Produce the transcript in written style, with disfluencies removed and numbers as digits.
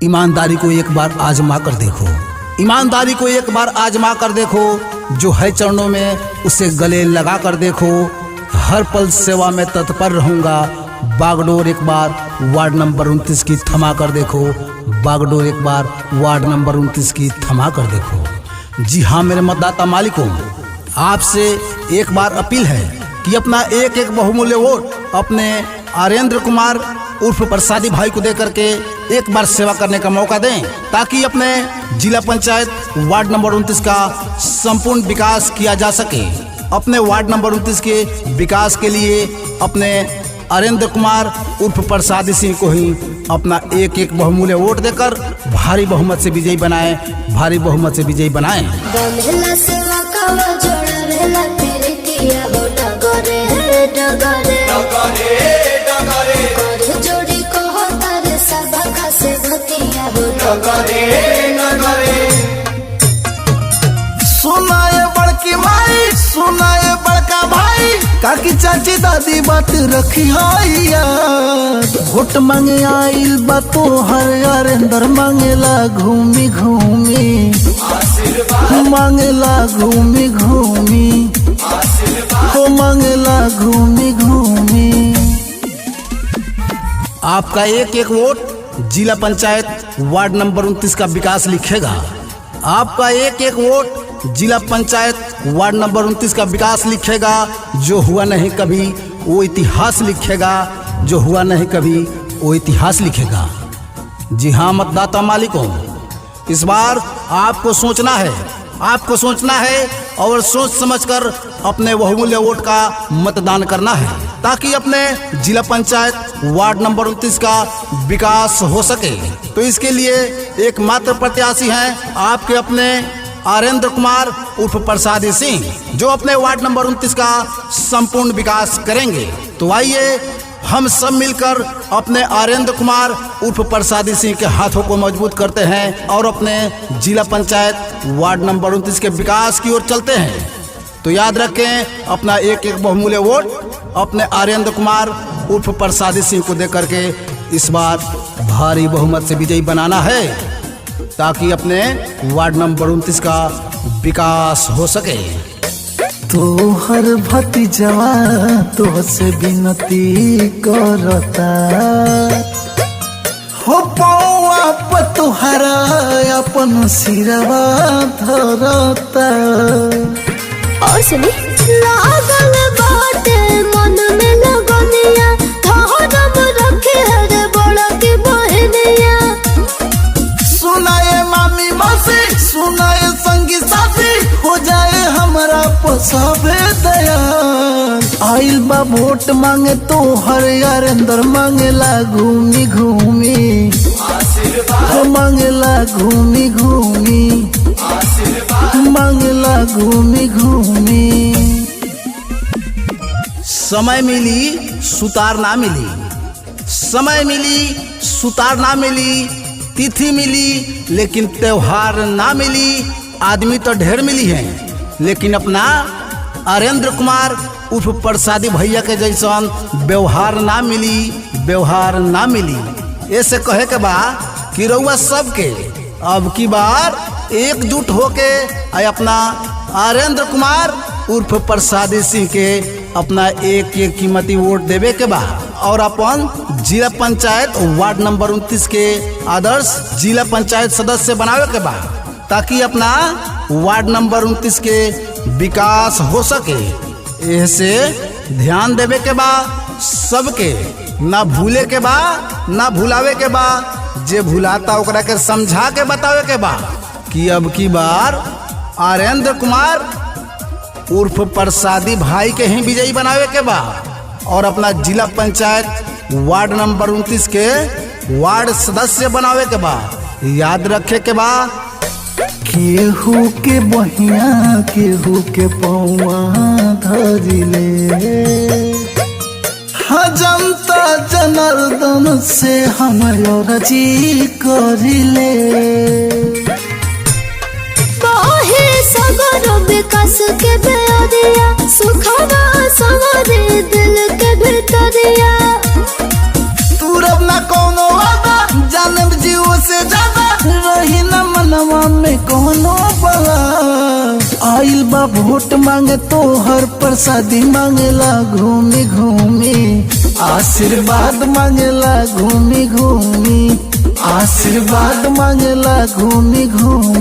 ईमानदारी को एक बार आजमा कर देखो, ईमानदारी को एक बार आजमा कर देखो। जो है चरणों में उसे गले लगा कर देखो। हर पल सेवा में तत्पर रहूँगा। बागडोर एक बार वार्ड नंबर 29 की थमा कर देखो। बागडोर एक बार वार्ड नंबर 29 की थमा कर देखो। जी हाँ मेरे मतदाता मालिकों, आपसे एक बार अपील है कि अपना एक एक बहुमूल्य वोट अपने आर्येंद्र कुमार उर्फ प्रसादी भाई को दे करके एक बार सेवा करने का मौका दें, ताकि अपने जिला पंचायत वार्ड नंबर 29 का संपूर्ण विकास किया जा सके। अपने वार्ड नंबर 29 के विकास के लिए अपने आर्येंद्र कुमार उर्फ प्रसादी सिंह को ही अपना एक एक बहुमूल्य वोट देकर भारी बहुमत से विजयी बनाएं, भारी बहुमत से विजयी बनाएं। सुनाए बड़की माई, सुनाए बड़का भाई, काकी चाची दादी बात रखी वोट मांगे आइल बा तो हर आर्येंद्र मांगेला घूमी घूमी, मांगेला घूमी घूमी, हो मांगेला घूमी घूमी। आपका एक एक वोट जिला पंचायत वार्ड नंबर 29 का विकास लिखेगा। आपका एक एक वोट जिला पंचायत वार्ड नंबर 29 का विकास लिखेगा। जो हुआ नहीं कभी वो इतिहास लिखेगा, जो हुआ नहीं कभी वो इतिहास लिखेगा। जी हाँ मतदाता मालिकों, इस बार आपको सोचना है, आपको सोचना है और सोच समझकर अपने बहुमूल्य वोट का मतदान करना है, ताकि अपने जिला पंचायत वार्ड नंबर 29 का विकास हो सके। तो इसके लिए एकमात्र प्रत्याशी हैं आपके अपने आर्येंद्र कुमार उर्फ प्रसादी सिंह, जो अपने वार्ड नंबर 29 का संपूर्ण विकास करेंगे। तो आइए हम सब मिलकर अपने आर्येंद्र कुमार उर्फ प्रसादी सिंह के हाथों को मजबूत करते हैं और अपने जिला पंचायत वार्ड नंबर 29 के विकास की ओर चलते हैं। तो याद रखें, अपना एक एक बहुमूल्य वोट अपने आर्येंद्र कुमार उर्फ प्रसादी सिंह को देकर के इस बार भारी बहुमत से विजयी बनाना है, ताकि अपने वार्ड नंबर 29 का विकास हो सके। तो हर भतीजवा तो से विनती करता हो, पौआ पर तुहरा अपन सिरवा धरता। और सुनी लागल बाटे मन में लगनिया, धरम रखे हर बड़ा की बहनिया। सुनाए मामी मौसी, सुनाए संगी साथी, हो जाए हमारा पसाबे दया। आइल बा वोट मांगे तो हर आर्येंद्र मांगेला घूमी घूमी, मांगेला घूमी घूमी, मांगेला घूमी घूमी। समय मिली सुतार ना मिली, समय मिली सुतार ना मिली, तिथि मिली लेकिन त्योहार ना मिली। आदमी तो ढेर मिली हैं, लेकिन अपना आर्येंद्र कुमार उर्फ प्रसादी भैया के जैसन व्यवहार ना मिली, व्यवहार ना मिली। ऐसे कहे के बा कि रउआ सबके अब की बार एकजुट होके अपना आर्येंद्र कुमार उर्फ प्रसादी सिंह के अपना एक एक कीमती वोट देवे के बा और अपन जिला पंचायत वार्ड नंबर 29 के आदर्श जिला पंचायत सदस्य बनावे के बा, ताकि अपना वार्ड नंबर 29 के विकास हो सके। ऐसे ध्यान देवे के बा सबके, ना भूले के बा ना भुलावे के बा। जे भुलाता ओकरा के समझा के बतावे के बा कि अब की बार आर्येंद्र कुमार उर्फ प्रसादी भाई के ही विजयी बनावे के बा और अपना जिला पंचायत वार्ड नंबर 29 के वार्ड सदस्य बनावे के बा। याद रखे के बा, केहू के बहिया केहू के पौआ धरिले, जनता जनार्दन से हमारो रजी करिले। बाहे सगर विकास के बेअरिया, सुखवा सवारे दिल के भीतरिया। तू रब ना कोनो वादा जाने जीव से ज्यादा रही न मनवा में कोनो बला। आइल बा वोट मांगे तो हर प्रसादी मांगेला घूमी घूमी, आशीर्वाद मांगेला घूमी घूमी, आशीर्वाद मांगेला घूमी घूमी।